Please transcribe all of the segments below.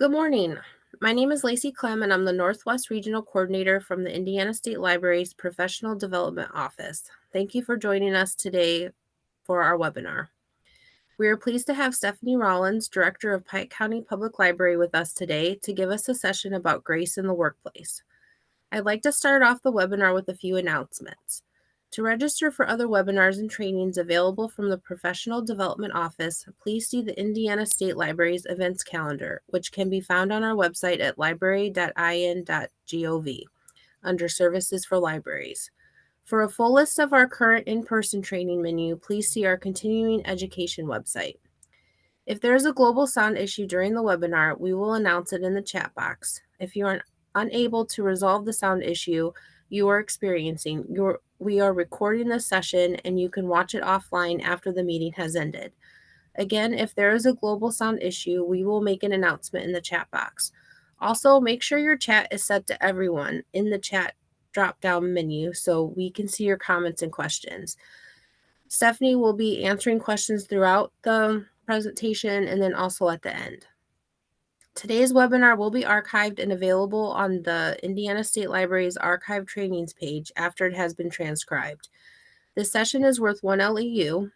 Good morning. My name is Lacey Clem, and I'm the Northwest Regional Coordinator from the Indiana State Library's Professional Development Office. Thank you for joining us today for our webinar. We are pleased to have Stephanie Rawlins, Director of Pike County Public Library, with us today to give us a session about grace in the workplace. I'd like to start off the webinar with a few announcements. To register for other webinars and trainings available from the Professional Development Office, please see the Indiana State Library's events calendar, which can be found on our website at library.in.gov under Services for Libraries. For a full list of our current in-person training menu, please see our continuing education website. If there is a global sound issue during the webinar, we will announce it in the chat box. If you are unable to resolve the sound issue you are experiencing, we are recording this session and you can watch it offline after the meeting has ended. Again, if there is a global sound issue, we will make an announcement in the chat box. Also, make sure your chat is set to everyone in the chat drop-down menu so we can see your comments and questions. Stephanie will be answering questions throughout the presentation and then also at the end. Today's webinar will be archived and available on the Indiana State Library's archive trainings page after it has been transcribed. This session is worth 1 LEU,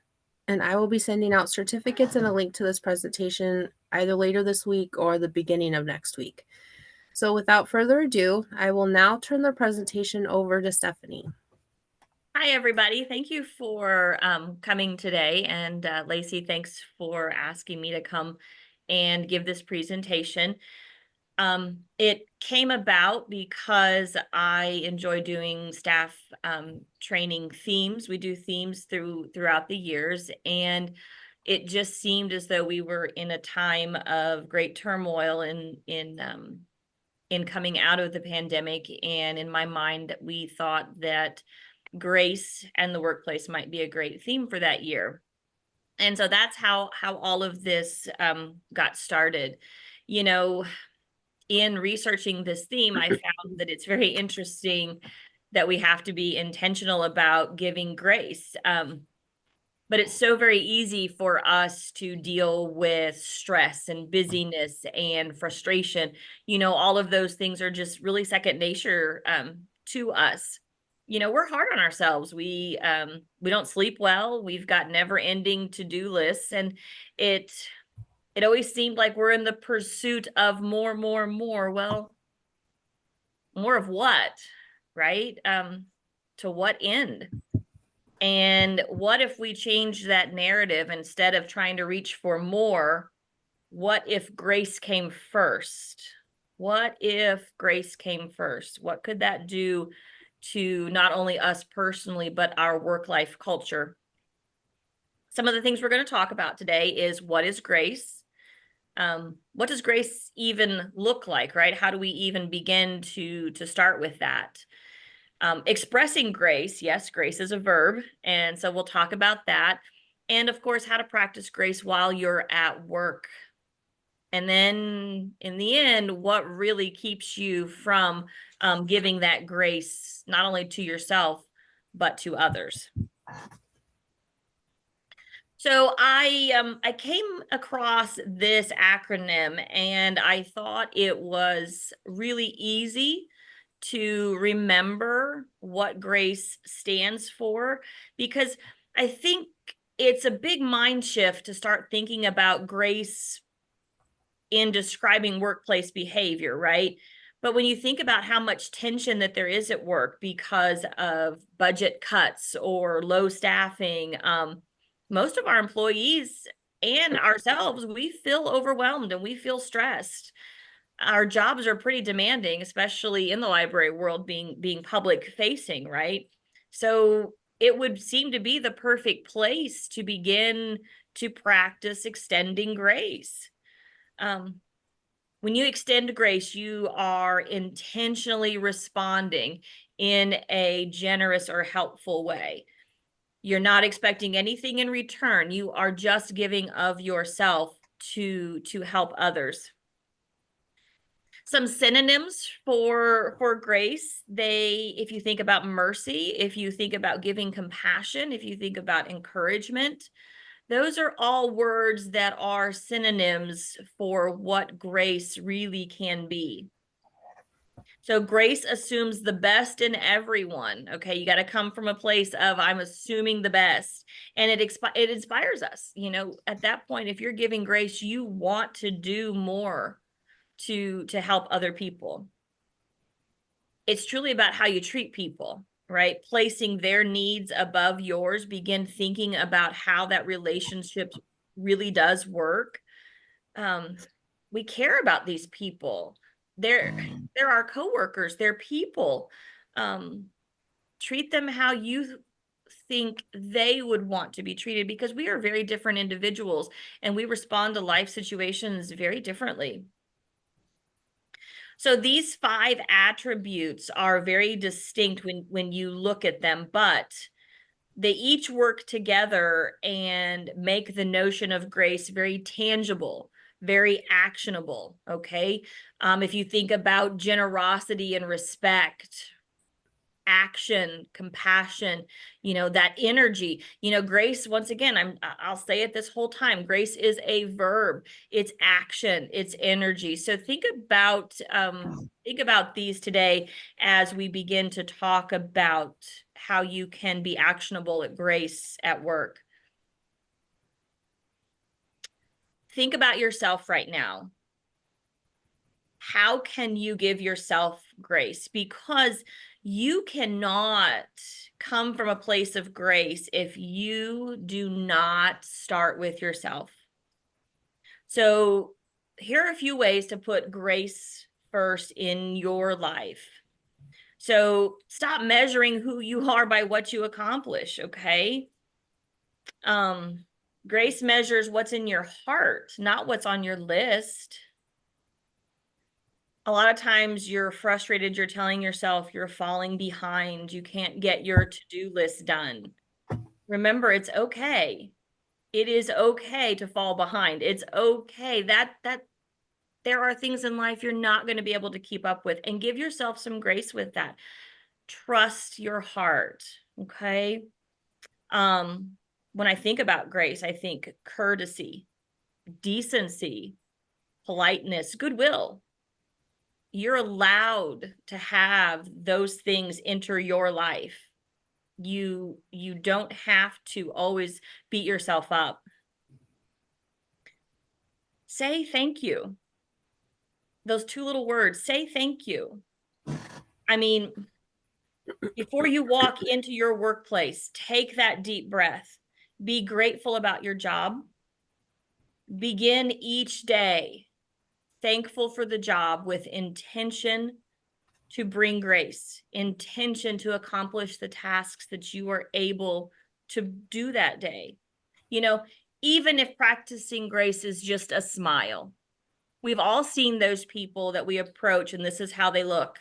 and I will be sending out certificates and a link to this presentation either later this week or the beginning of next week. So without further ado, I will now turn the presentation over to Stephanie. Hi, everybody. Thank you for coming today. And Lacey, thanks for asking me to come and give this presentation. It came about because I enjoy doing staff training themes. We do themes throughout the years, and it just seemed as though we were in a time of great turmoil in coming out of the pandemic. And in my mind, we thought that grace and the workplace might be a great theme for that year. And so that's how all of this got started. You know, in researching this theme, I found that it's very interesting that we have to be intentional about giving grace. But it's so very easy for us to deal with stress and busyness and frustration. You know, all of those things are just really second nature to us. You know, we're hard on ourselves. We don't sleep well. We've got never-ending to-do lists, and it always seemed like we're in the pursuit of more. Well, more of what, right? To what end? And what if we change that narrative? Instead of trying to reach for more, what if grace came first? What if grace came first? What could that do to not only us personally, but our work-life culture? Some of the things we're going to talk about today is, what is grace? What does grace even look like, right? How do we even begin to start with that? Expressing grace, yes, grace is a verb, and so we'll talk about that. And of course, how to practice grace while you're at work. And then in the end, what really keeps you from giving that grace, not only to yourself, but to others. So I came across this acronym and I thought it was really easy to remember what grace stands for, because I think it's a big mind shift to start thinking about grace in describing workplace behavior, right? But when you think about how much tension that there is at work because of budget cuts or low staffing, most of our employees and ourselves, we feel overwhelmed and we feel stressed. Our jobs are pretty demanding, especially in the library world, being public facing, right? So it would seem to be the perfect place to begin to practice extending grace. When you extend grace, you are intentionally responding in a generous or helpful way. You're not expecting anything in return. You are just giving of yourself to help others. Some synonyms for grace, if you think about mercy, if you think about giving compassion, if you think about encouragement, Those are all words that are synonyms for what grace really can be. So grace assumes the best in everyone. Okay, you got to come from a place of I'm assuming the best, and it inspires us. You know, at that point, if you're giving grace, you want to do more to help other people. It's truly about how you treat people, right? Placing their needs above yours. Begin thinking about how that relationship really does work. Um, we care about these people. They're our coworkers. They're people. Um, Treat them how you think they would want to be treated, because we are very different individuals and we respond to life situations very differently. So these 5 attributes are very distinct when you look at them, but they each work together and make the notion of grace very tangible, very actionable. Okay. If you think about generosity and respect, action, compassion, that energy, grace, once again, I'll say it this whole time, grace is a verb, it's action, it's energy. So think about these today as we begin to talk about how you can be actionable at grace at work. Think about yourself right now. How can you give yourself grace? Because you cannot come from a place of grace if you do not start with yourself. So here are a few ways to put grace first in your life. So stop measuring who you are by what you accomplish, okay? Grace measures what's in your heart, not what's on your list. A lot of times you're frustrated, you're telling yourself you're falling behind, you can't get your to-do list done. Remember, it's okay. It is okay to fall behind. It's okay that there are things in life you're not going to be able to keep up with, and give yourself some grace with that. Trust your heart, okay? When I think about grace, I think courtesy, decency, politeness, goodwill. You're allowed to have those things enter your life. You don't have to always beat yourself up. Say thank you. Those 2 little words, say thank you. I mean, before you walk into your workplace, take that deep breath. Be grateful about your job. Begin each day thankful for the job with intention to bring grace, intention to accomplish the tasks that you are able to do that day. Even if practicing grace is just a smile. We've all seen those people that we approach and this is how they look.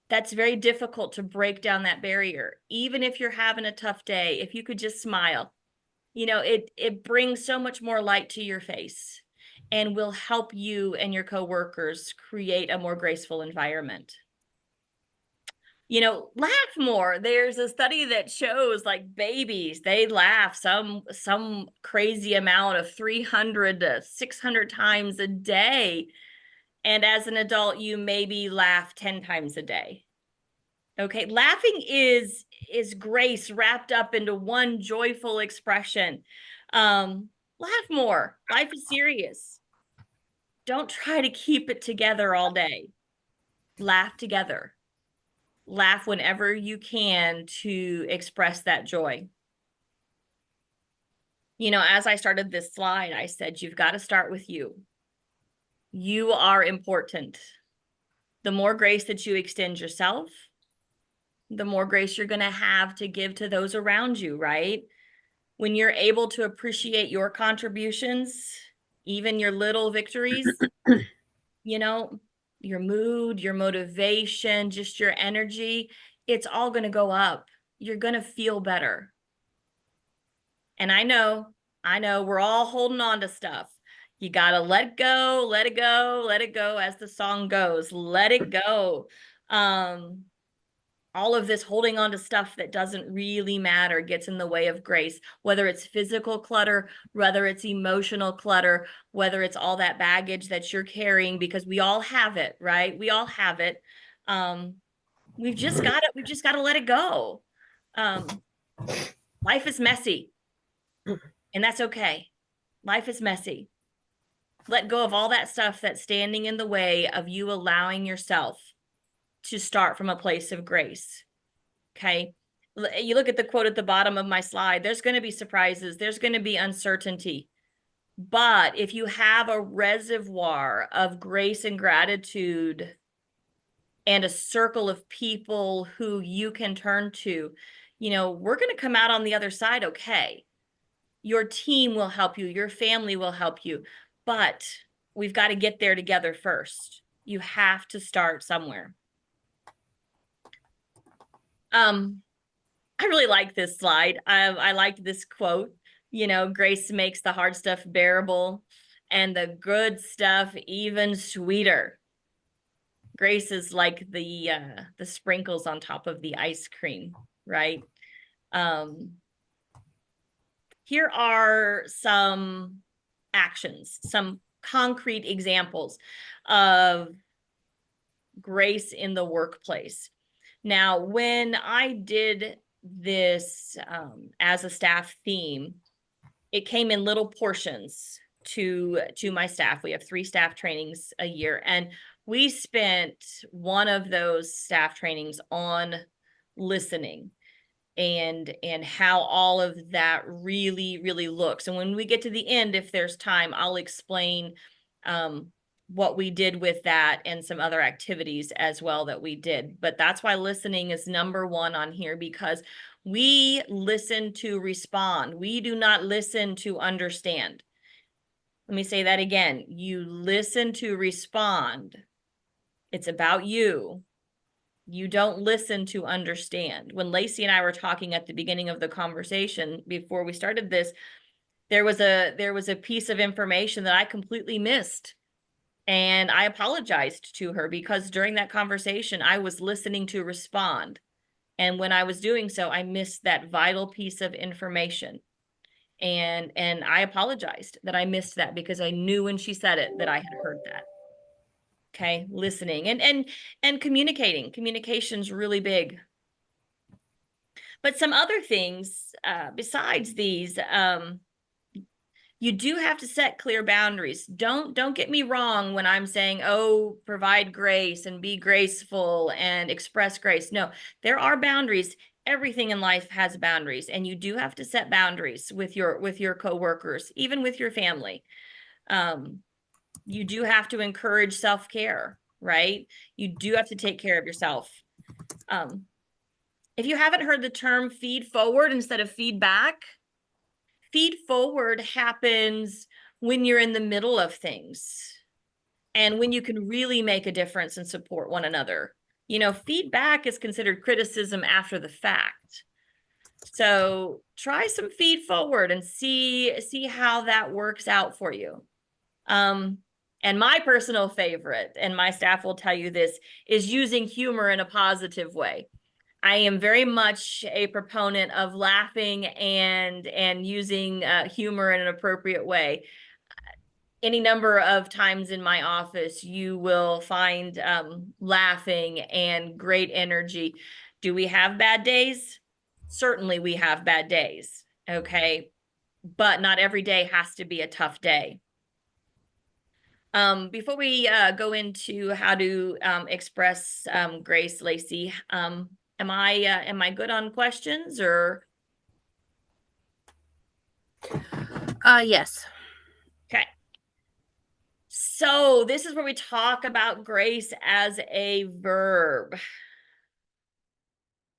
That's very difficult to break down that barrier. Even if you're having a tough day, if you could just smile, it brings so much more light to your face and will help you and your coworkers create a more graceful environment. Laugh more. There's a study that shows like babies, they laugh some crazy amount of 300 to 600 times a day. And as an adult, you maybe laugh 10 times a day. Okay, laughing is grace wrapped up into one joyful expression. Laugh more. Life is serious. Don't try to keep it together all day. Laugh together. Laugh whenever you can to express that joy. As I started this slide, I said, you've got to start with you. You are important. The more grace that you extend yourself, the more grace you're going to have to give to those around you, right? When you're able to appreciate your contributions, even your little victories, your mood, your motivation, just your energy, it's all going to go up. You're going to feel better. And I know we're all holding on to stuff. You got to let go, let it go, let it go, as the song goes, let it go. all of this holding on to stuff that doesn't really matter gets in the way of grace, whether it's physical clutter, whether it's emotional clutter, whether it's all that baggage that you're carrying, because we all have it, right? We all have it. We've just got to let it go. Life is messy, and that's okay. Life is messy. Let go of all that stuff that's standing in the way of you allowing yourself to start from a place of grace. Okay. You look at the quote at the bottom of my slide, there's going to be surprises, there's going to be uncertainty. But if you have a reservoir of grace and gratitude and a circle of people who you can turn to, we're going to come out on the other side okay. Your team will help you, your family will help you, but we've got to get there together first. You have to start somewhere. I really like this slide. I liked this quote, grace makes the hard stuff bearable and the good stuff even sweeter. Grace is like the sprinkles on top of the ice cream, right? Here are some actions, some concrete examples of grace in the workplace. Now, when I did this as a staff theme, it came in little portions to my staff. We have 3 staff trainings a year, and we spent one of those staff trainings on listening and how all of that really looks. And when we get to the end, if there's time, I'll explain what we did with that and some other activities as well that we did. But that's why listening is number 1 on here, because we listen to respond. We do not listen to understand. Let me say that again. You listen to respond. It's about you. You don't listen to understand. When Lacey and I were talking at the beginning of the conversation before we started this, there was a piece of information that I completely missed. And I apologized to her because during that conversation, I was listening to respond. And when I was doing so, I missed that vital piece of information. And I apologized that I missed that, because I knew when she said it that I had heard that. Okay, listening and communicating. Communication's really big. But some other things besides these, you do have to set clear boundaries. Don't get me wrong when I'm saying, oh, provide grace and be graceful and express grace. No, there are boundaries. Everything in life has boundaries, and you do have to set boundaries with your coworkers, even with your family. You do have to encourage self-care, right? You do have to take care of yourself. If you haven't heard the term feed forward instead of feedback, feed forward happens when you're in the middle of things and when you can really make a difference and support one another. Feedback is considered criticism after the fact. So try some feed forward and see how that works out for you. And my personal favorite, and my staff will tell you this, is using humor in a positive way. I am very much a proponent of laughing and using humor in an appropriate way. Any number of times in my office, you will find laughing and great energy. Do we have bad days? Certainly we have bad days, okay? But not every day has to be a tough day. Before we go into how to express grace, Lacey, am I good on questions or? Yes. Okay. So this is where we talk about grace as a verb.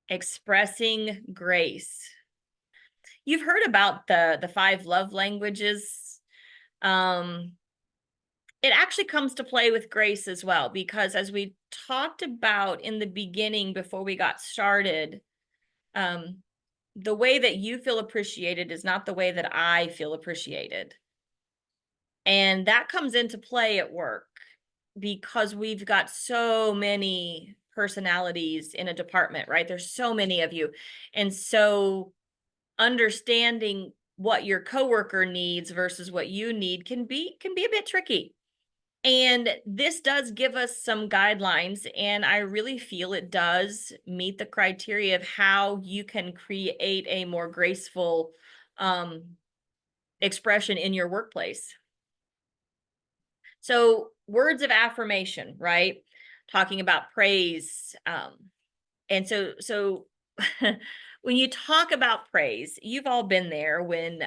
Expressing grace. You've heard about the 5 love languages. It actually comes to play with grace as well, because as we talked about in the beginning before we got started, the way that you feel appreciated is not the way that I feel appreciated. And that comes into play at work because we've got so many personalities in a department, right? There's so many of you. And so understanding what your coworker needs versus what you need can be a bit tricky. And this does give us some guidelines, and I really feel it does meet the criteria of how you can create a more graceful expression in your workplace. So words of affirmation, right? Talking about praise. And so when you talk about praise, you've all been there when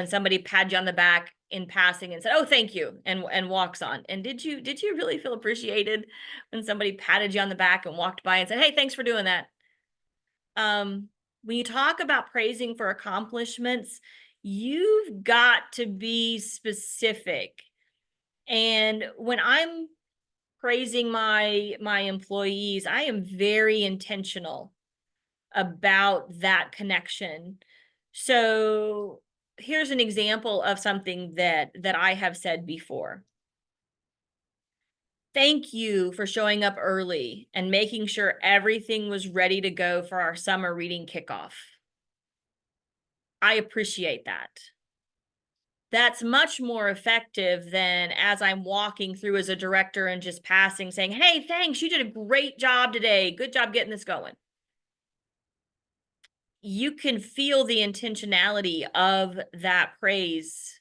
somebody pats you on the back in passing and said, "Oh, thank you," and walks on. And did you really feel appreciated when somebody patted you on the back and walked by and said, "Hey, thanks for doing that"? When you talk about praising for accomplishments, you've got to be specific. And when I'm praising my employees, I am very intentional about that connection. So here's an example of something that I have said before. Thank you for showing up early and making sure everything was ready to go for our summer reading kickoff. I appreciate that. That's much more effective than as I'm walking through as a director and just passing saying, "Hey, thanks, you did a great job today. Good job getting this going." You can feel the intentionality of that praise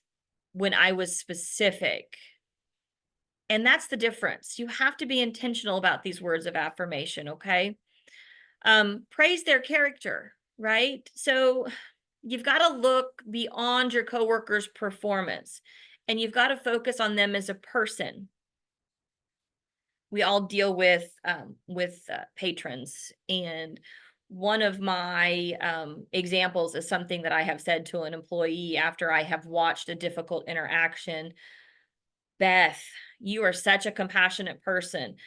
when I was specific. And that's the difference. You have to be intentional about these words of affirmation, okay? Praise their character, right? So you've got to look beyond your coworker's performance, and you've got to focus on them as a person. We all deal with patrons, and one of my examples is something that I have said to an employee after I have watched a difficult interaction. "Beth, you are such a compassionate person.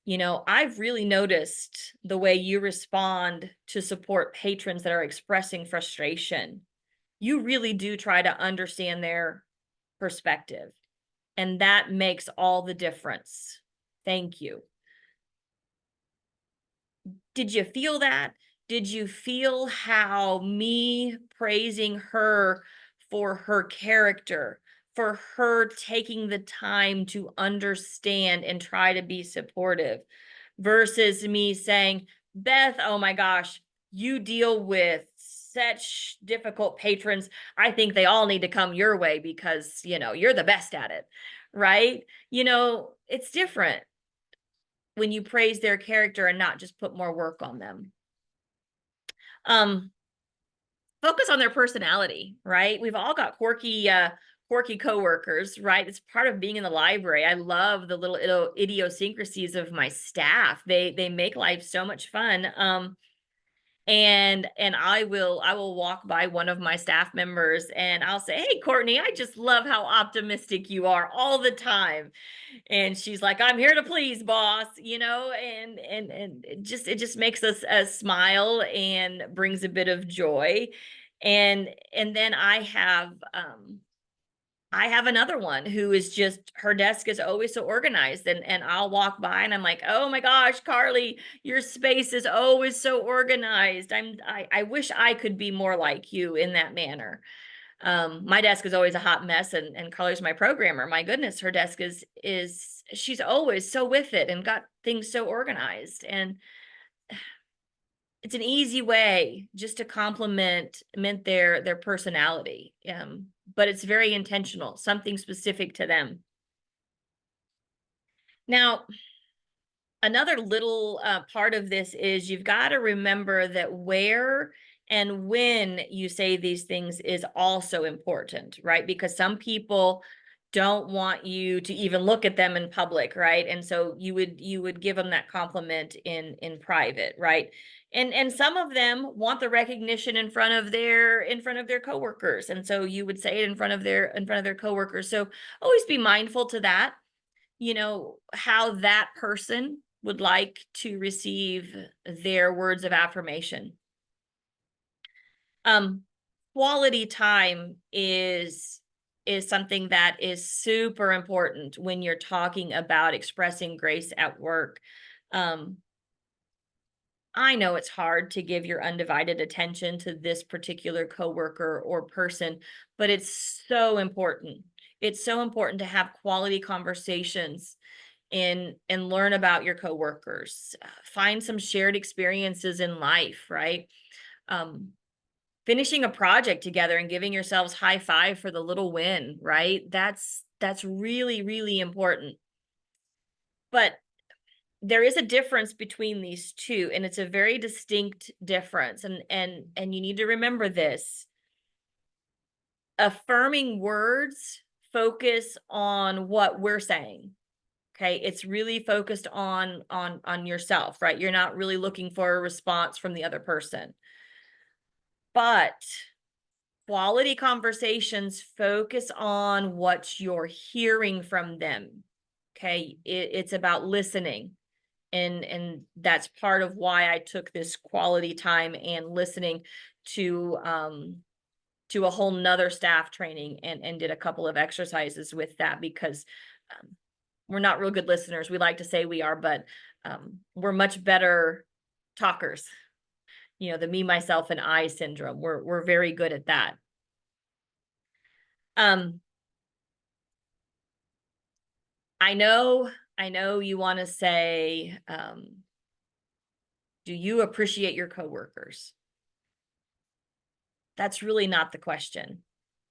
You know, I've really noticed the way you respond to support patrons that are expressing frustration. You really do try to understand their perspective, and that makes all the difference. Thank you." Did you feel that? Did you feel how me praising her for her character, for her taking the time to understand and try to be supportive, versus me saying, "Beth, oh my gosh, you deal with such difficult patrons. I think they all need to come your way because, you're the best at it." Right? It's different when you praise their character and not just put more work on them. Um, Focus on their personality, right? We've all got quirky coworkers, right? It's part of being in the library. I love the little idiosyncrasies of my staff. They make life so much fun. And I will walk by one of my staff members and I'll say, "Hey, Courtney, I just love how optimistic you are all the time." And she's like, "I'm here to please, boss," and it just makes us smile and brings a bit of joy. And then I have another one who is just, her desk is always so organized, and I'll walk by and I'm like, "Oh my gosh, Carly, your space is always so organized. I wish I could be more like you in that manner." My desk is always a hot mess, and Carly's my programmer. My goodness, her desk is she's always so with it and got things so organized. And it's an easy way just to compliment their personality. But it's very intentional, something specific to them. Now, another little part of this is you've got to remember that where and when you say these things is also important, right? Because some people don't want you to even look at them in public, right? And so you would give them that compliment in private, right? And some of them want the recognition in front of their coworkers, and so you would say it in front of their coworkers. So always be mindful to that, how that person would like to receive their words of affirmation. Quality time is something that is super important when you're talking about expressing grace at work. Um, I know it's hard to give your undivided attention to this particular coworker or person, but it's so important. It's so important to have quality conversations and learn about your coworkers. Find some shared experiences in life, right? Um, Finishing a project together and giving yourselves high five for the little win, right? That's really, really important. But there is a difference between these two, and it's a very distinct difference. And you need to remember this. Affirming words focus on what we're saying. Okay, it's really focused on yourself, right? You're not really looking for a response from the other person. But quality conversations focus on what you're hearing from them. Okay, it's about listening. And that's part of why I took this quality time and listening to a whole nother staff training and did a couple of exercises with that, because we're not real good listeners. We like to say we are, but we're much better talkers. You know, the me, myself, and I syndrome. We're very good at that. I know you want to say, do you appreciate your coworkers? That's really not the question.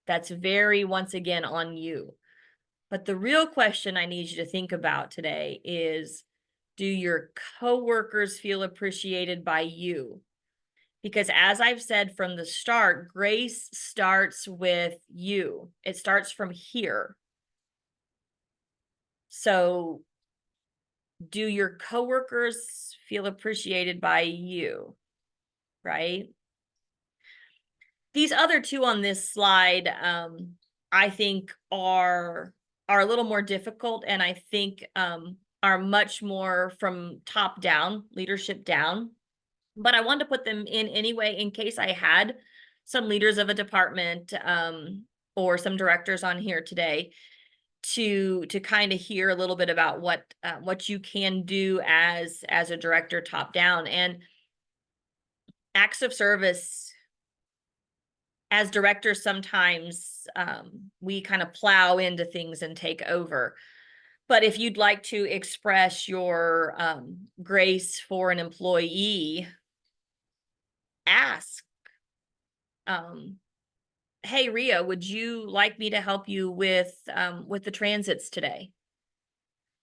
That's very, once again, on you. But the real question I need you to think about today is, do your coworkers feel appreciated by you? Because as I've said from the start, grace starts with you. It starts from here. So do your coworkers feel appreciated by you, right? These other two on this slide, I think are a little more difficult, and I think are much more from top down, leadership down. But I wanted to put them in anyway in case I had some leaders of a department or some directors on here today to kind of hear a little bit about what you can do as a director top down. And acts of service as directors, sometimes we kind of plow into things and take over. But if you'd like to express your grace for an employee, ask, hey, Ria, would you like me to help you with the transits today?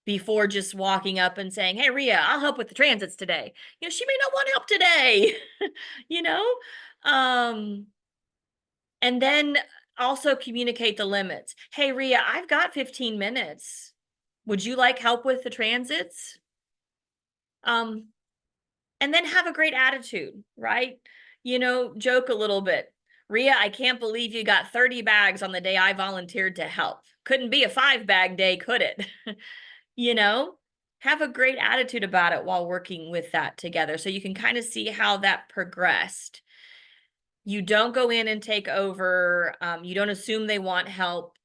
Before just walking up and saying, hey, Ria, I'll help with the transits today. You know, she may not want help today, you know? And then also communicate the limits. Hey, Ria, I've got 15 minutes. Would you like help with the transits? And then have a great attitude, right? You know, joke a little bit. Ria, I can't believe you got 30 bags on the day I volunteered to help. Couldn't be a 5-bag day, could it? You know, have a great attitude about it while working with that together, so you can kind of see how that progressed. You don't go in and take over. You don't assume they want help,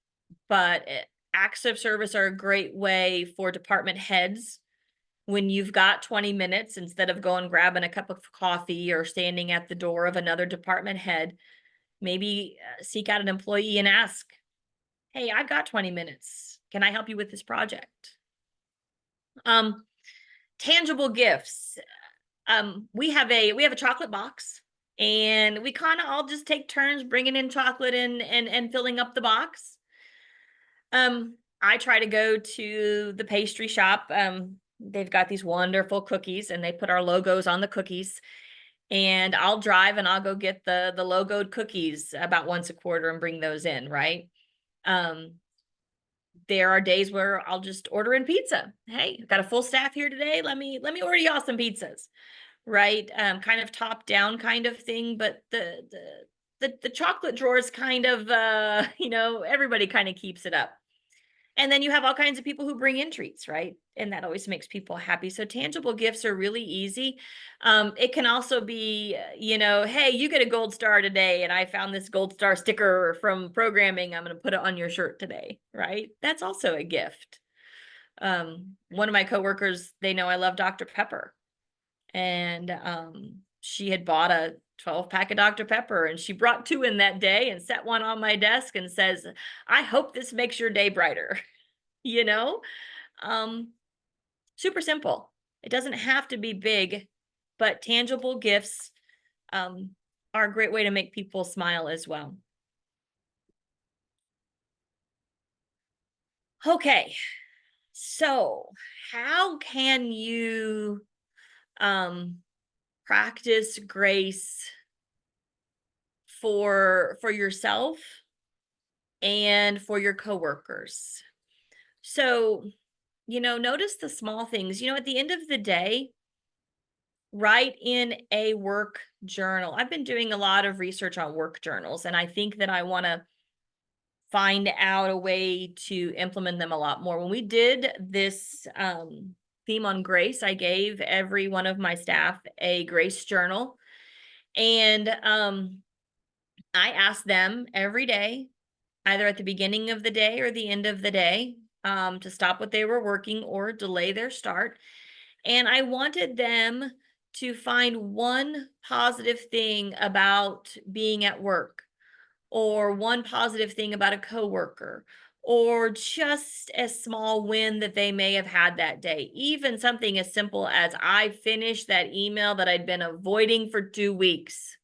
but acts of service are a great way for department heads. When you've got 20 minutes, instead of going grabbing a cup of coffee or standing at the door of another department head, maybe seek out an employee and ask, hey, I've got 20 minutes. Can I help you with this project? Tangible gifts. We have a chocolate box, and we kind of all just take turns bringing in chocolate and filling up the box. I try to go to the pastry shop. They've got these wonderful cookies, and they put our logos on the cookies. And I'll drive and I'll go get the logoed cookies about once a quarter and bring those in, right? There are days where I'll just order in pizza. Hey, I've got a full staff here today. Let me order y'all some pizzas, right? Kind of top down kind of thing, but the chocolate drawer is kind of you know, everybody kind of keeps it up. And then you have all kinds of people who bring in treats, right? And that always makes people happy. So tangible gifts are really easy. It can also be, you know, hey, you get a gold star today, and I found this gold star sticker from programming. I'm going to put it on your shirt today, right? That's also a gift. One of my coworkers, they know I love Dr. Pepper, and she had bought a 12 pack of Dr. Pepper, and she brought two in that day and set one on my desk and says, "I hope this makes your day brighter." you know, um, super simple. It doesn't have to be big, but tangible gifts um, are a great way to make people smile as well. Okay, so how can you um, practice grace for yourself and for your coworkers? So, notice the small things. At the end of the day, write in a work journal. I've been doing a lot of research on work journals, and I think that I want to find out a way to implement them a lot more. When we did this theme on grace, I gave every one of my staff a grace journal. And I asked them every day, either at the beginning of the day or the end of the day, to stop what they were working or delay their start. And I wanted them to find one positive thing about being at work, or one positive thing about a coworker, or just a small win that they may have had that day. Even something as simple as, I finished that email that I'd been avoiding for 2 weeks,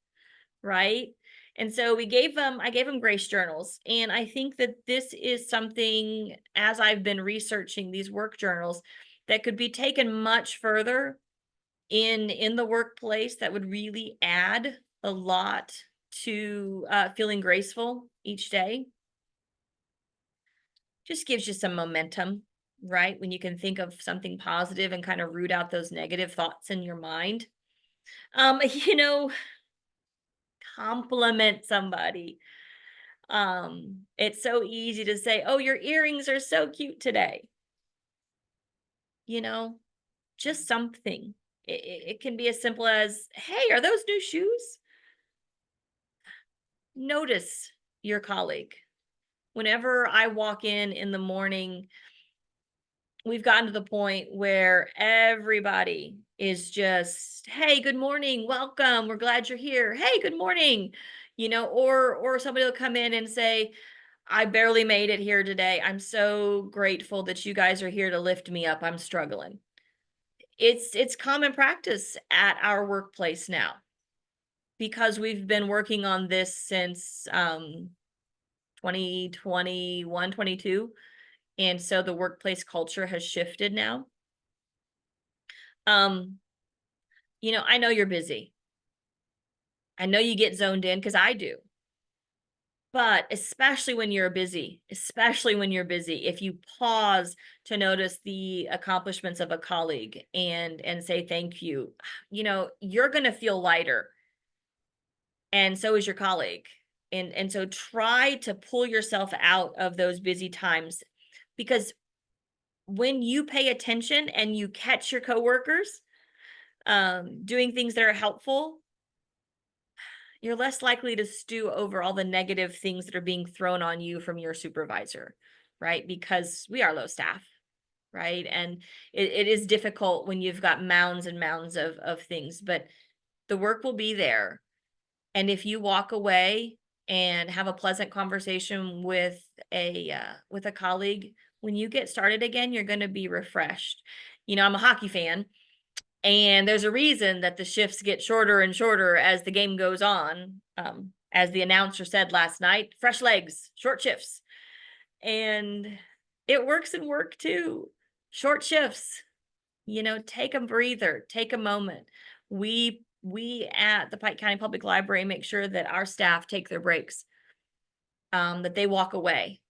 right? And so I gave them grace journals. And I think that this is something, as I've been researching these work journals, that could be taken much further in the workplace, that would really add a lot to feeling graceful each day. Just gives you some momentum, right? When you can think of something positive and kind of root out those negative thoughts in your mind. Um, you know, Compliment somebody. It's so easy to say, "Oh, your earrings are so cute today." You know, just something. It can be as simple as, "Hey, are those new shoes?" Notice your colleague. Whenever I walk in the morning, we've gotten to the point where everybody is just, "Hey, good morning, welcome, we're glad you're here. Hey, good morning." Or somebody will come in and say, "I barely made it here today. I'm so grateful that you guys are here to lift me up. I'm struggling." It's common practice at our workplace now, because we've been working on this since 2021, 22. And so the workplace culture has shifted now. Um, I know you're busy. I know you get zoned in, because I do. But especially when you're busy, if you pause to notice the accomplishments of a colleague and say thank you, you're going to feel lighter, and so is your colleague. And so try to pull yourself out of those busy times, because when you pay attention and you catch your coworkers doing things that are helpful, you're less likely to stew over all the negative things that are being thrown on you from your supervisor, right? Because we are low staff, right? And it is difficult when you've got mounds and mounds of things, but the work will be there. And if you walk away and have a pleasant conversation with a colleague, when you get started again, you're going to be refreshed. I'm a hockey fan, and there's a reason that the shifts get shorter and shorter as the game goes on. As the announcer said last night, fresh legs, short shifts. And it works in work too. Short shifts, take a breather, take a moment. We at the Pike County Public Library make sure that our staff take their breaks, that they walk away.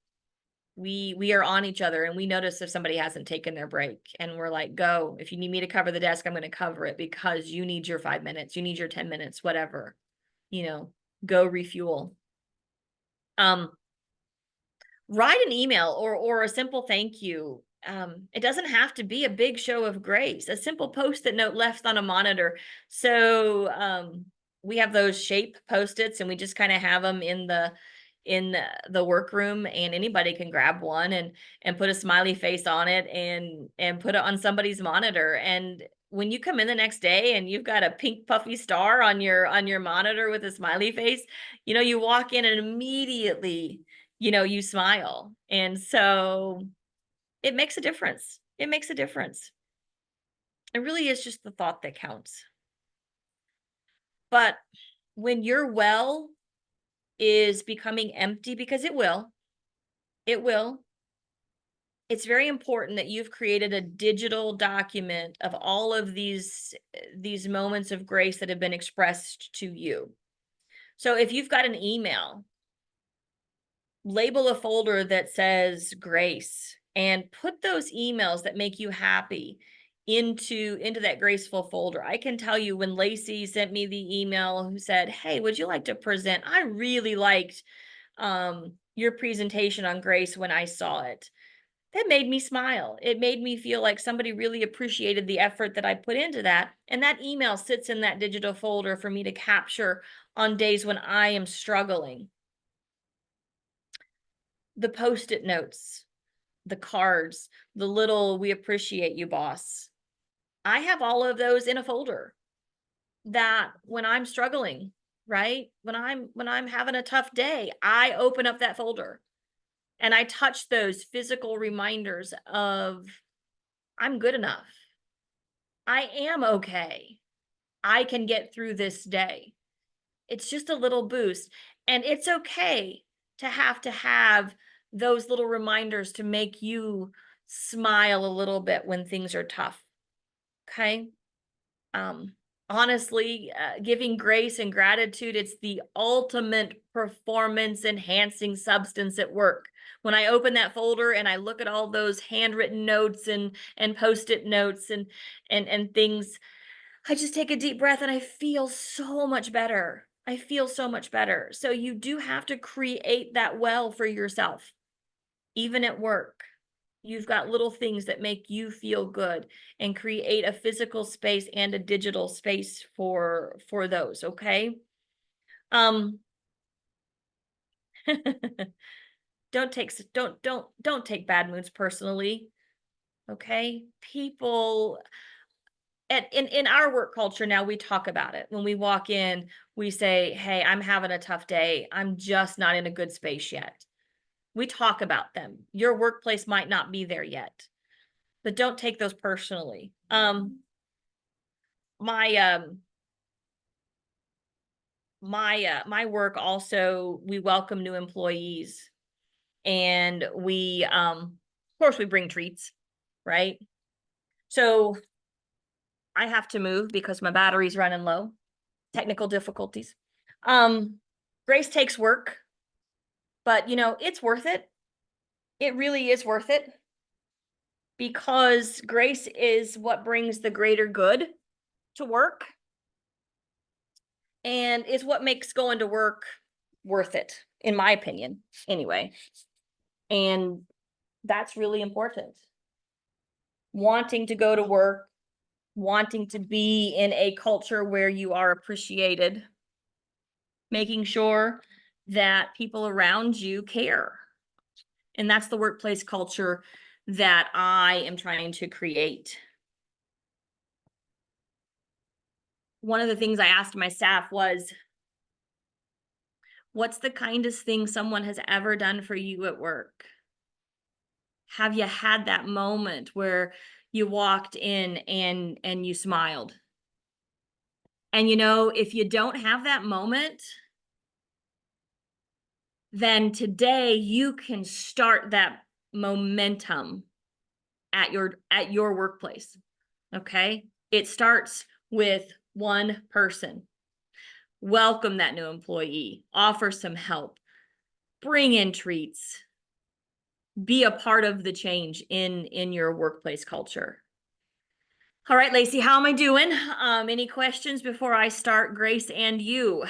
We are on each other, and we notice if somebody hasn't taken their break, and we're like, "Go. If you need me to cover the desk, I'm going to cover it, because you need your 5 minutes, you need your 10 minutes, whatever, you know, go refuel." Um, Write an email or a simple thank you. It doesn't have to be a big show of grace. A simple post-it note left on a monitor. So we have those shape post-its, and we just kind of have them in the workroom, and anybody can grab one and put a smiley face on it and put it on somebody's monitor. And when you come in the next day and you've got a pink puffy star on your monitor with a smiley face, you walk in and immediately, you smile. And so it makes a difference. It makes a difference. It really is just the thought that counts. But when your well is becoming empty, because it will, it's very important that you've created a digital document of all of these moments of grace that have been expressed to you. So if you've got an email, label a folder that says grace and put those emails that make you happy into that graceful folder. I can tell you, when Lacey sent me the email who said, "Hey, would you like to present? I really liked your presentation on grace when I saw it." That made me smile. It made me feel like somebody really appreciated the effort that I put into that. And that email sits in that digital folder for me to capture on days when I am struggling. The Post-it notes, the cards, the little "we appreciate you, boss." I have all of those in a folder that when I'm struggling, right? When I'm having a tough day, I open up that folder and I touch those physical reminders of I'm good enough. I am okay. I can get through this day. It's just a little boost. And it's okay to have those little reminders to make you smile a little bit when things are tough. Okay. Um, Honestly, giving grace and gratitude, it's the ultimate performance enhancing substance at work. When I open that folder and I look at all those handwritten notes and post-it notes and things, I just take a deep breath and I feel so much better. I feel so much better. So you do have to create that well for yourself, even at work. You've got little things that make you feel good, and create a physical space and a digital space for those, okay? Um don't take bad moods personally, okay? People in our work culture now, we talk about it. When we walk in, we say, "Hey, I'm having a tough day. I'm just not in a good space yet." We talk about them. Your workplace might not be there yet, but don't take those personally. My my work also, we welcome new employees, and we of course we bring treats, right? So I have to move because my battery's running low. Technical difficulties. Grace takes work, but it's worth it. It really is worth it, because grace is what brings the greater good to work, and it's what makes going to work worth it, in my opinion, anyway. And that's really important. Wanting to go to work, wanting to be in a culture where you are appreciated, making sure that people around you care. And that's the workplace culture that I am trying to create. One of the things I asked my staff was, "What's the kindest thing someone has ever done for you at work?" Have you had that moment where you walked in and you smiled? And if you don't have that moment, then today you can start that momentum at your workplace. Okay? It starts with one person. Welcome that new employee, offer some help, bring in treats, be a part of the change in your workplace culture. All right, Lacey, how am I doing? Any questions before I start Grace and you?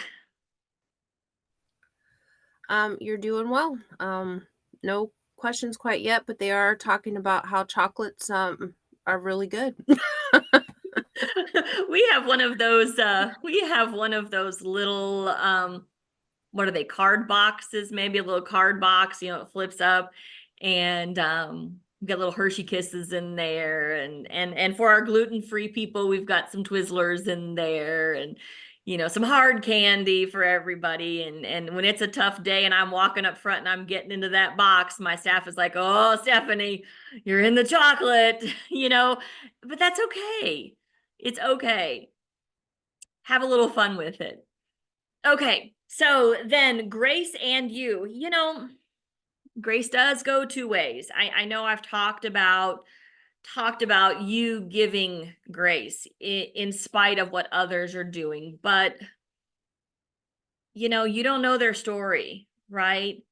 You're doing well. No questions quite yet, but they are talking about how chocolates are really good. We have one of those little what are they, card boxes, maybe a little card box, you know, it flips up, and we've got little Hershey Kisses in there, and for our gluten-free people, we've got some Twizzlers in there, and you know, some hard candy for everybody. And when it's a tough day and I'm walking up front and I'm getting into that box, my staff is like, "Oh, Stephanie, you're in the chocolate," you know, but that's okay. It's okay. Have a little fun with it. Okay, so then Grace and you know, Grace does go two ways. I know I've talked about you giving grace in spite of what others are doing, but you know, you don't know their story, right?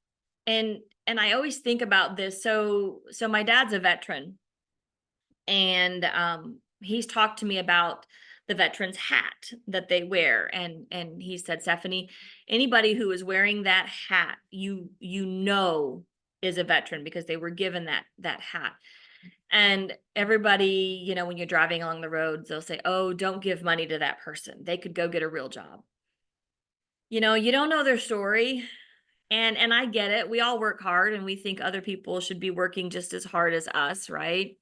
And I always think about this. So my dad's a veteran, and he's talked to me about the veteran's hat that they wear, and he said, Stephanie, anybody who is wearing that hat, you know, is a veteran because they were given that hat. And everybody, you know, when you're driving along the roads, they'll say, oh, don't give money to that person, they could go get a real job. You know, you don't know their story. And I get it, we all work hard and we think other people should be working just as hard as us, right?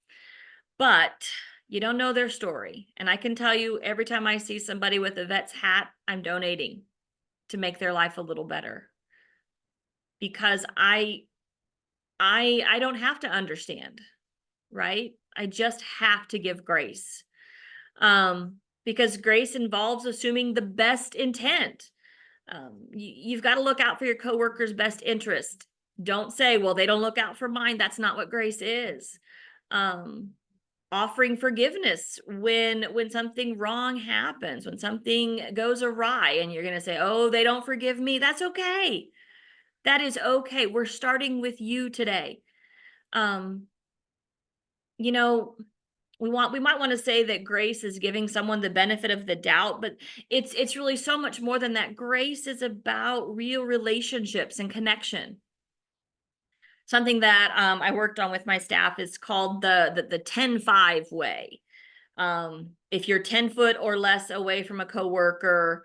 But you don't know their story. And I can tell you, every time I see somebody with a vet's hat, I'm donating to make their life a little better. Because I don't have to understand, right? I just have to give grace. Because grace involves assuming the best intent. You've got to look out for your coworker's best interest. Don't say, well, they don't look out for mine. That's not what grace is. Offering forgiveness when something wrong happens, when something goes awry, and you're going to say, oh, they don't forgive me. That's okay. That is okay. We're starting with you today. You know, we might want to say that grace is giving someone the benefit of the doubt, but it's really so much more than that. Grace is about real relationships and connection. Something that I worked on with my staff is called the 10-5 way. If you're 10 foot or less away from a coworker,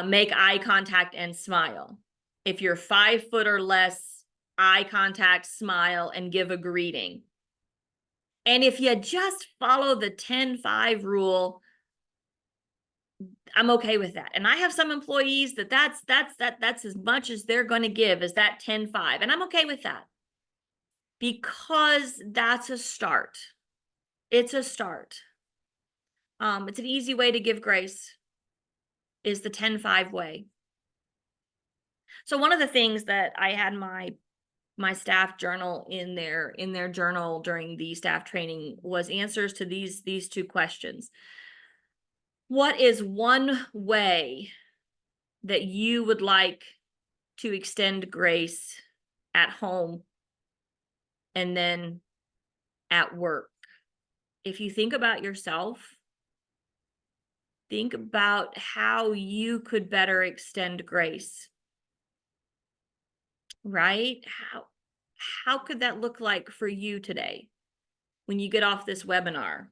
make eye contact and smile. If you're 5 foot or less, eye contact, smile, and give a greeting. And if you just follow the 10-5 rule, I'm okay with that. And I have some employees that's as much as they're going to give as that 10-5. And I'm okay with that because that's a start. It's a start. It's an easy way to give grace is the 10-5 way. So one of the things that I had my staff journal in their journal during the staff training was answers to these two questions. What is one way that you would like to extend grace at home and then at work? If you think about yourself, think about how you could better extend grace, right? How could that look like for you today when you get off this webinar?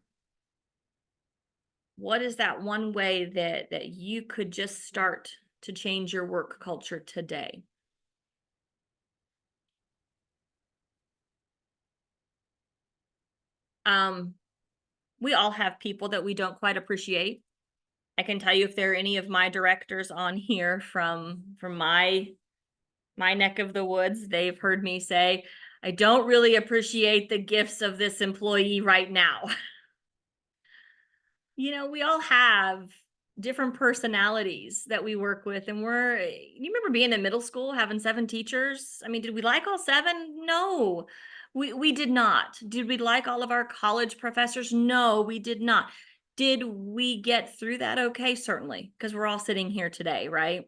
What is that one way that you could just start to change your work culture today? We all have people that we don't quite appreciate. I can tell you, if there are any of my directors on here from my neck of the woods, they've heard me say, I don't really appreciate the gifts of this employee right now. You know, we all have different personalities that we work with, and you remember being in middle school having 7 teachers? I mean, did we like all 7? No, we did not. Did we like all of our college professors? No, we did not. Did we get through that okay? Certainly, because we're all sitting here today, right?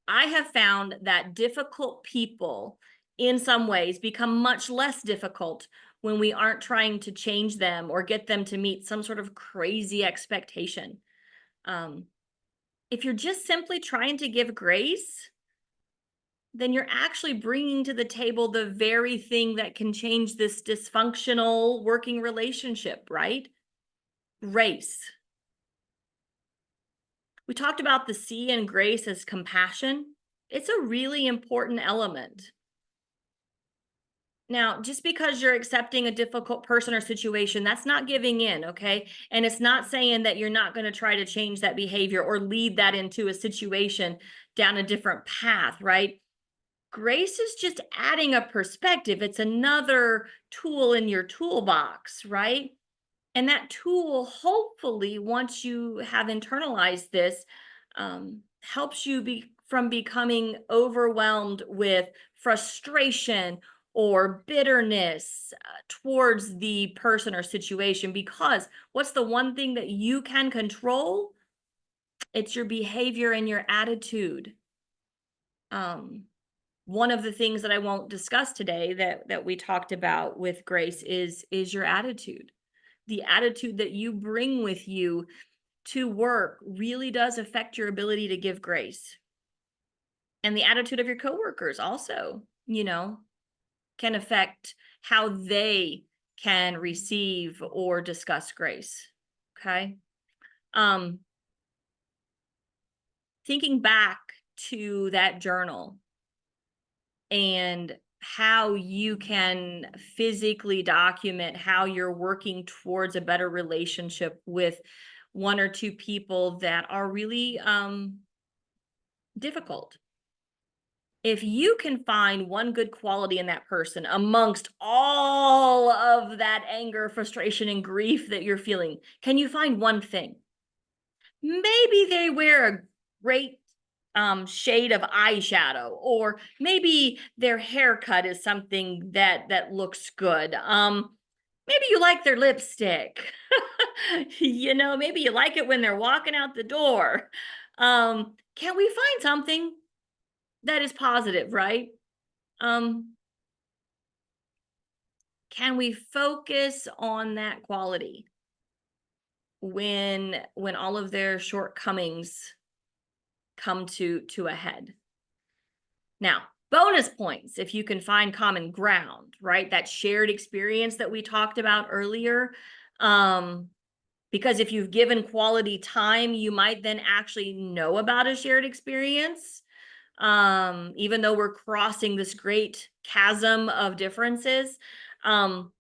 I have found that difficult people in some ways become much less difficult when we aren't trying to change them or get them to meet some sort of crazy expectation. If you're just simply trying to give grace, then you're actually bringing to the table the very thing that can change this dysfunctional working relationship, right? Grace. We talked about the C in grace as compassion. It's a really important element. Now, just because you're accepting a difficult person or situation, that's not giving in, okay? And it's not saying that you're not going to try to change that behavior or lead that into a situation down a different path, right? Grace is just adding a perspective. It's another tool in your toolbox, right? And that tool, hopefully, once you have internalized this, helps you from becoming overwhelmed with frustration or bitterness towards the person or situation. Because what's the one thing that you can control? It's your behavior and your attitude. One of the things that I won't discuss today that we talked about with grace is your attitude. The attitude that you bring with you to work really does affect your ability to give grace. And the attitude of your coworkers also, can affect how they can receive or discuss grace. Okay. Thinking back to that journal and how you can physically document how you're working towards a better relationship with one or two people that are really difficult. If you can find one good quality in that person amongst all of that anger, frustration, and grief that you're feeling, can you find one thing? Maybe they wear a great shade of eyeshadow, or maybe their haircut is something that looks good. Maybe you like their lipstick. Maybe you like it when they're walking out the door. Can we find something that is positive, right? Can we focus on that quality when all of their shortcomings come to a head? Now, bonus points if you can find common ground, right? That shared experience that we talked about earlier. Because if you've given quality time, you might then actually know about a shared experience. Even though we're crossing this great chasm of differences. And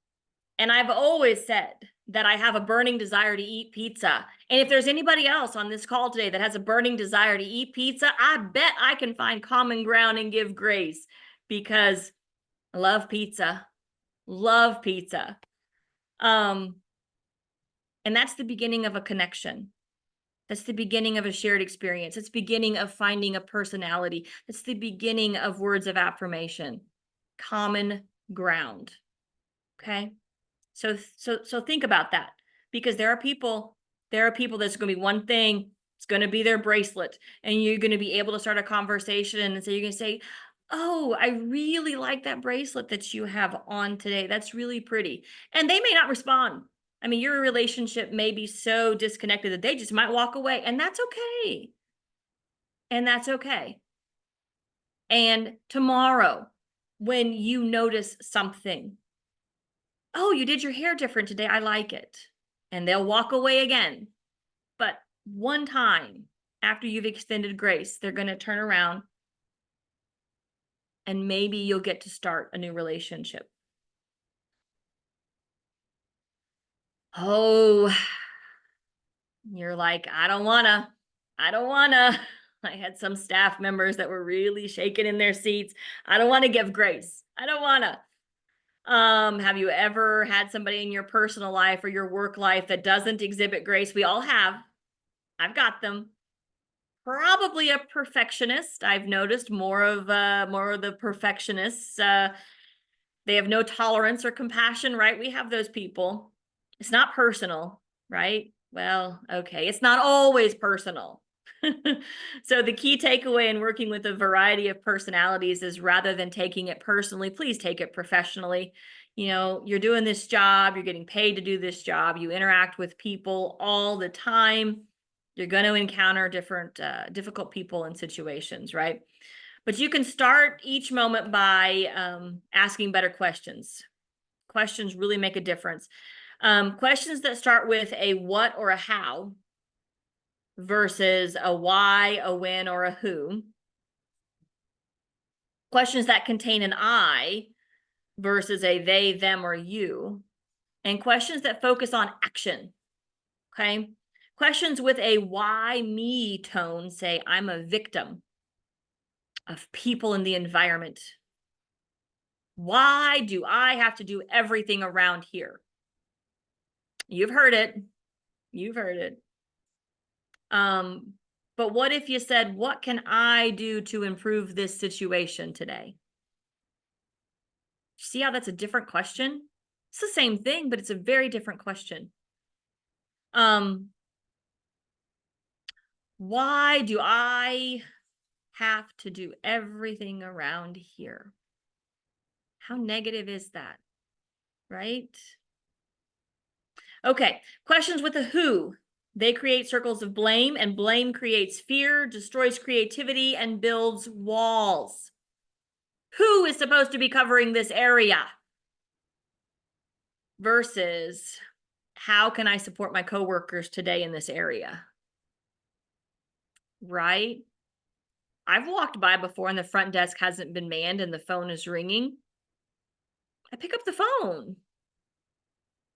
I've always said that I have a burning desire to eat pizza. And if there's anybody else on this call today that has a burning desire to eat pizza, I bet I can find common ground and give grace, because I love pizza. Love pizza. And that's the beginning of a connection. That's the beginning of a shared experience. It's the beginning of finding a personality. It's the beginning of words of affirmation. Common ground. Okay? So think about that, because there are people that's going to be one thing. It's going to be their bracelet, and you're going to be able to start a conversation, and so you're going to say, "Oh, I really like that bracelet that you have on today. That's really pretty." And they may not respond. I mean, your relationship may be so disconnected that they just might walk away, and that's okay. And that's okay. And tomorrow, when you notice something, "Oh, you did your hair different today. I like it." And they'll walk away again. But one time after you've extended grace, they're going to turn around, and maybe you'll get to start a new relationship. Oh, you're like, I don't wanna. I had some staff members that were really shaking in their seats. I don't want to give grace. I don't wanna. Have you ever had somebody in your personal life or your work life that doesn't exhibit grace? We all have. I've got them. Probably a perfectionist. I've noticed more of the perfectionists. They have no tolerance or compassion, right? We have those people. It's not personal, right? Well, okay. It's not always personal. So the key takeaway in working with a variety of personalities is, rather than taking it personally, please take it professionally. You're doing this job, you're getting paid to do this job, you interact with people all the time. You're going to encounter different difficult people and situations, right? But you can start each moment by asking better questions. Questions really make a difference. Questions that start with a what or a how versus a why, a when, or a who. Questions that contain an I versus a they, them, or you. And questions that focus on action. Okay. Questions with a why me tone say, I'm a victim of people in the environment. Why do I have to do everything around here? You've heard it. You've heard it. But what if you said, what can I do to improve this situation today? See how that's a different question? It's the same thing, but it's a very different question. Why do I have to do everything around here? How negative is that? Right? Okay, questions with the who. They create circles of blame, and blame creates fear, destroys creativity, and builds walls. Who is supposed to be covering this area? Versus, how can I support my coworkers today in this area? Right? I've walked by before and the front desk hasn't been manned and the phone is ringing. I pick up the phone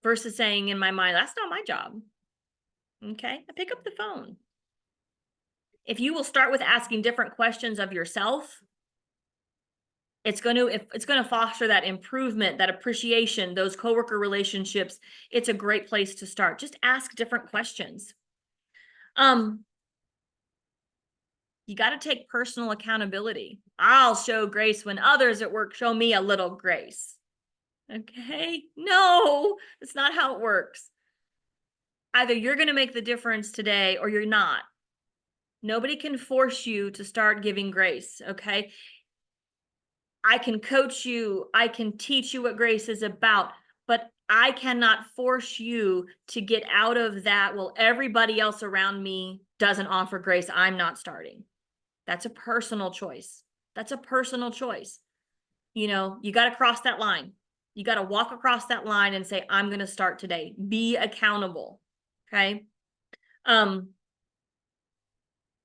versus saying in my mind, that's not my job. Okay, I pick up the phone. If you will start with asking different questions of yourself, it's going to foster that improvement, that appreciation, those coworker relationships. It's a great place to start. Just ask different questions. You got to take personal accountability. I'll show grace when others at work show me a little grace. Okay? No, that's not how it works. Either you're going to make the difference today or you're not. Nobody can force you to start giving grace, okay? I can coach you, I can teach you what grace is about, but I cannot force you to get out of that. Well, everybody else around me doesn't offer grace. I'm not starting. That's a personal choice. That's a personal choice. You know, you got to cross that line. You got to walk across that line and say, I'm going to start today. Be accountable. Okay.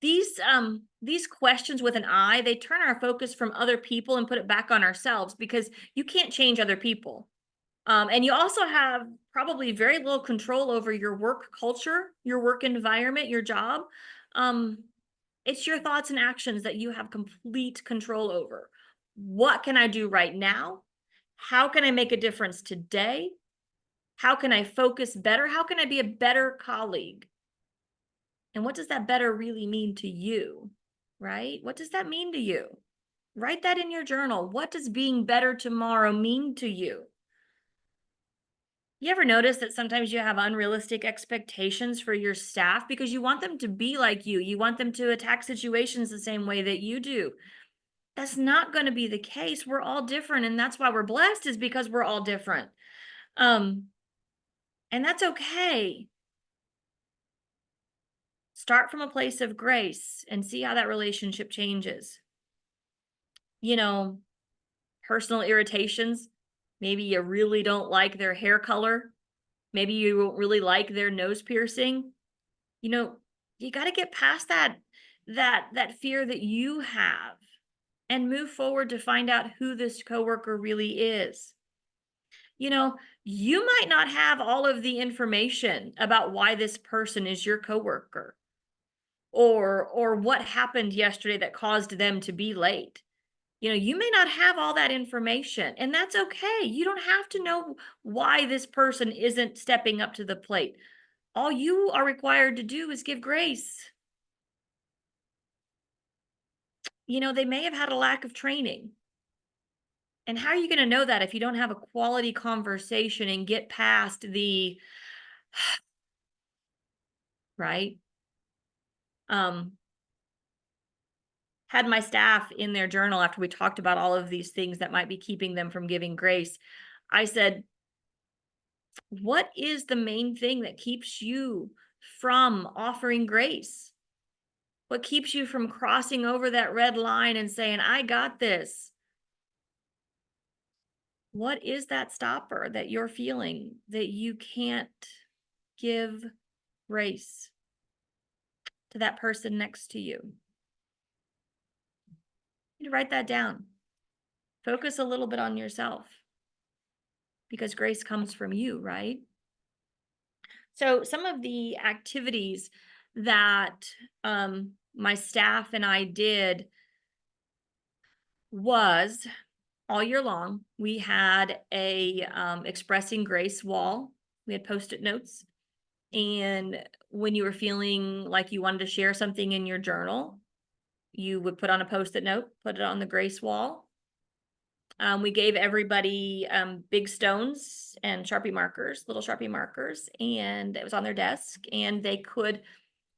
These questions with an I, they turn our focus from other people and put it back on ourselves because you can't change other people. And you also have probably very little control over your work culture, your work environment, your job. It's your thoughts and actions that you have complete control over. What can I do right now? How can I make a difference today? How can I focus better? How can I be a better colleague? And what does that better really mean to you, right? What does that mean to you? Write that in your journal. What does being better tomorrow mean to you? You ever notice that sometimes you have unrealistic expectations for your staff because you want them to be like you? You want them to attack situations the same way that you do. That's not going to be the case. We're all different, and that's why we're blessed, is because we're all different. And that's okay. Start from a place of grace and see how that relationship changes. You know, personal irritations. Maybe you really don't like their hair color. Maybe you don't really like their nose piercing. You know, you got to get past that fear that you have and move forward to find out who this coworker really is. You know, you might not have all of the information about why this person is your coworker or what happened yesterday that caused them to be late. You know, you may not have all that information, and that's okay. You don't have to know why this person isn't stepping up to the plate. All you are required to do is give grace. You know, they may have had a lack of training. And how are you going to know that if you don't have a quality conversation and get past the right? Had my staff in their journal after we talked about all of these things that might be keeping them from giving grace. I said, what is the main thing that keeps you from offering grace? What keeps you from crossing over that red line and saying, I got this? What is that stopper that you're feeling that you can't give grace? to that person next to you. You need to write that down. Focus a little bit on yourself because grace comes from you, right? So some of the activities that my staff and I did was all year long, we had a expressing grace wall. We had Post-it notes. And when you were feeling like you wanted to share something in your journal, you would put on a Post-it note, put it on the grace wall. We gave everybody big stones and Sharpie markers, little Sharpie markers, and it was on their desk, and they could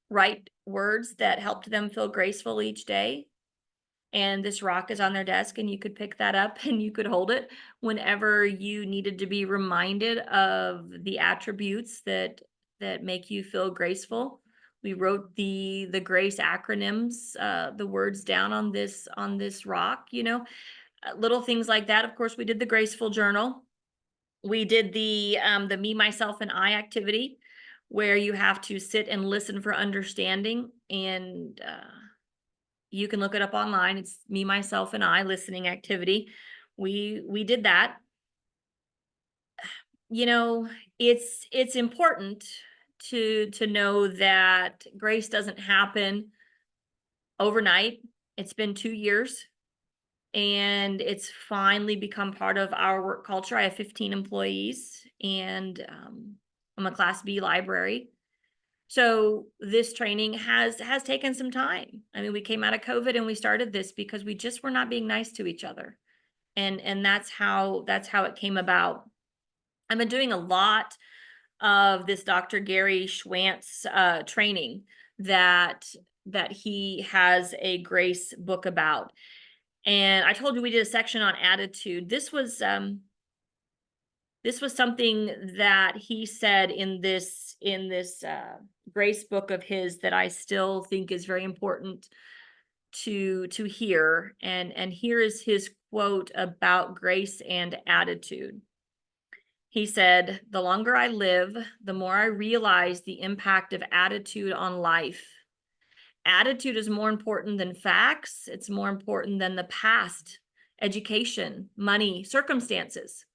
write words that helped them feel graceful each day. And this rock is on their desk, and you could pick that up and you could hold it whenever you needed to be reminded of the attributes that make you feel graceful. We wrote the grace acronyms, the words down on this rock, little things like that. Of course, we did the graceful journal. We did the me, myself, and I activity, where you have to sit and listen for understanding, and you can look it up online. It's me, myself, and I listening activity. We did that. It's important to know that grace doesn't happen overnight. It's been 2 years, and it's finally become part of our work culture. I have 15 employees, and I'm a Class B library. So this training has taken some time. I mean, we came out of COVID and we started this because we just were not being nice to each other. And that's how it came about. I've been doing a lot of this Dr. Gary Schwantz training that he has a grace book about. And I told you we did a section on attitude. This was something that he said in this grace book of his that I still think is very important to hear. And here is his quote about grace and attitude. He said, "The longer I live, the more I realize the impact of attitude on life. Attitude is more important than facts. It's more important than the past, education, money, circumstances,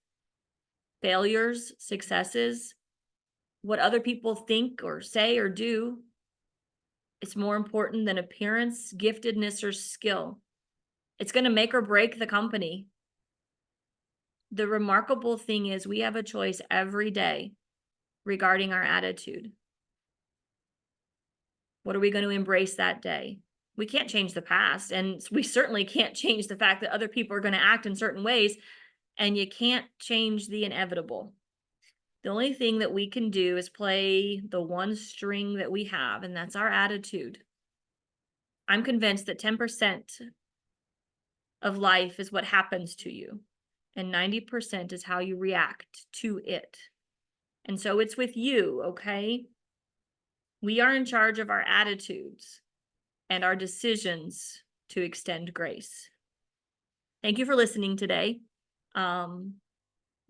failures, successes, what other people think or say or do. It's more important than appearance, giftedness, or skill. It's going to make or break the company. The remarkable thing is we have a choice every day regarding our attitude. What are we going to embrace that day? We can't change the past, and we certainly can't change the fact that other people are going to act in certain ways, and you can't change the inevitable. The only thing that we can do is play the one string that we have, and that's our attitude. I'm convinced that 10% of life is what happens to you, and 90% is how you react to it. And so it's with you, okay? We are in charge of our attitudes and our decisions to extend grace. Thank you for listening today.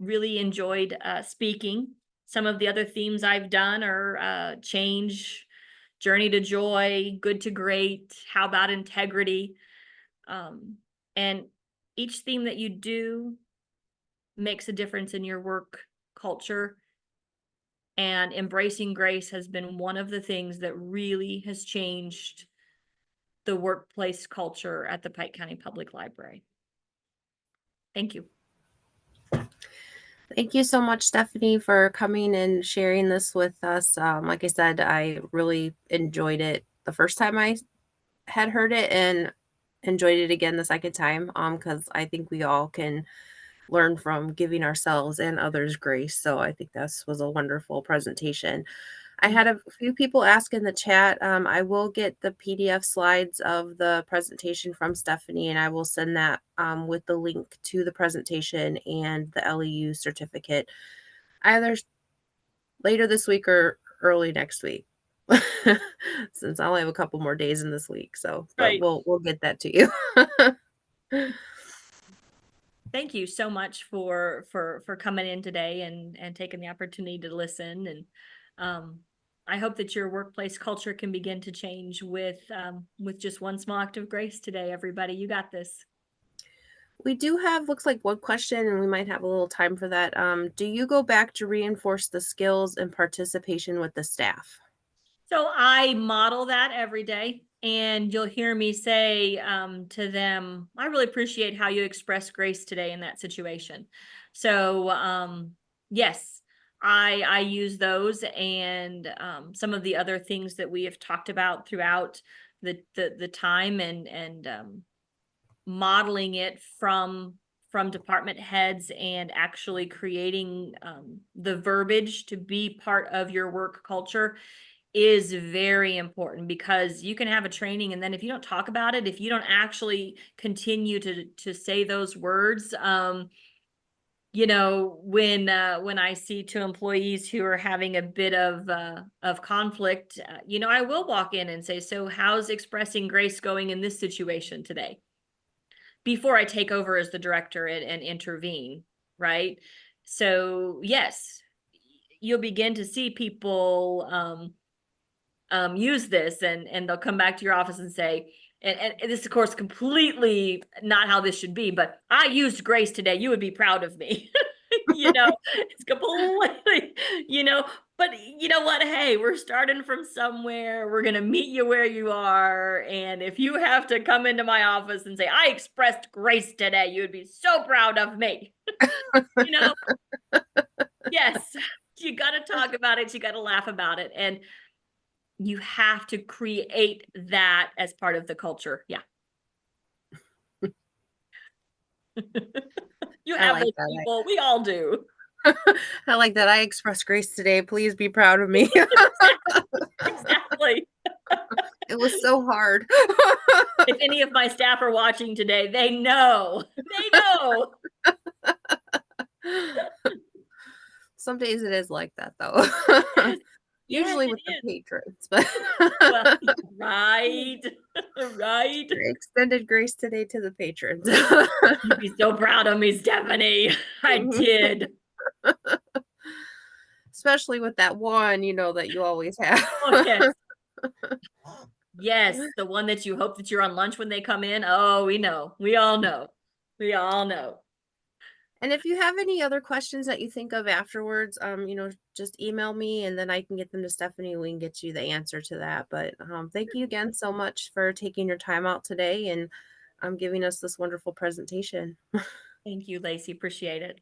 Really enjoyed speaking. Some of the other themes I've done are change, journey to joy, good to great, how about integrity? And each theme that you do makes a difference in your work culture. And embracing grace has been one of the things that really has changed the workplace culture at the Pike County Public Library. Thank you. Thank you so much, Stephanie, for coming and sharing this with us. Like I said, I really enjoyed it the first time I had heard it, and enjoyed it again the second time, because I think we all can learn from giving ourselves and others grace. So I think this was a wonderful presentation. I had a few people ask in the chat. I will get the PDF slides of the presentation from Stephanie, and I will send that with the link to the presentation and the LEU certificate either later this week or early next week. Since I only have a couple more days in this week, so but Right. we'll get that to you. Thank you so much for coming in today and taking the opportunity to listen. And I hope that your workplace culture can begin to change with just one small act of grace today, everybody. You got this. We do have, looks like one question, and we might have a little time for that. Do you go back to reinforce the skills and participation with the staff? So I model that every day, and you'll hear me say to them, I really appreciate how you expressed grace today in that situation. So yes, I use those, and some of the other things that we have talked about throughout the time, and modeling it from department heads, and actually creating the verbiage to be part of your work culture is very important, because you can have a training, and then if you don't talk about it, if you don't actually continue to say those words, when I see two employees who are having a bit of conflict, I will walk in and say, so how's expressing grace going in this situation today, before I take over as the director and intervene, right? So yes, you'll begin to see people use this, and they'll come back to your office and say, and this, of course, completely not how this should be, but I used grace today. You would be proud of me. It's completely, but you know what? Hey, we're starting from somewhere. We're going to meet you where you are. And if you have to come into my office and say, I expressed grace today, you would be so proud of me. you know, yes, you got to talk about it. You got to laugh about it. And you have to create that as part of the culture. Yeah. You I have like those that. people. We all do. I like that. I expressed grace today. Please be proud of me. Exactly. It was so hard. If any of my staff are watching today, they know. They know. Some days it is like that, though. Yes. Yes, Usually it with the is. patrons, but Well, right. Right. I extended grace today to the patrons. You'd be so proud of me, Stephanie. I did. Especially with that one, that you always have. Oh, yes. Yes. The one that you hope that you're on lunch when they come in. Oh, we know. We all know. We all know. And if you have any other questions that you think of afterwards, just email me and then I can get them to Stephanie. We can get you the answer to that. But thank you again so much for taking your time out today and giving us this wonderful presentation. Thank you, Lacey. Appreciate it.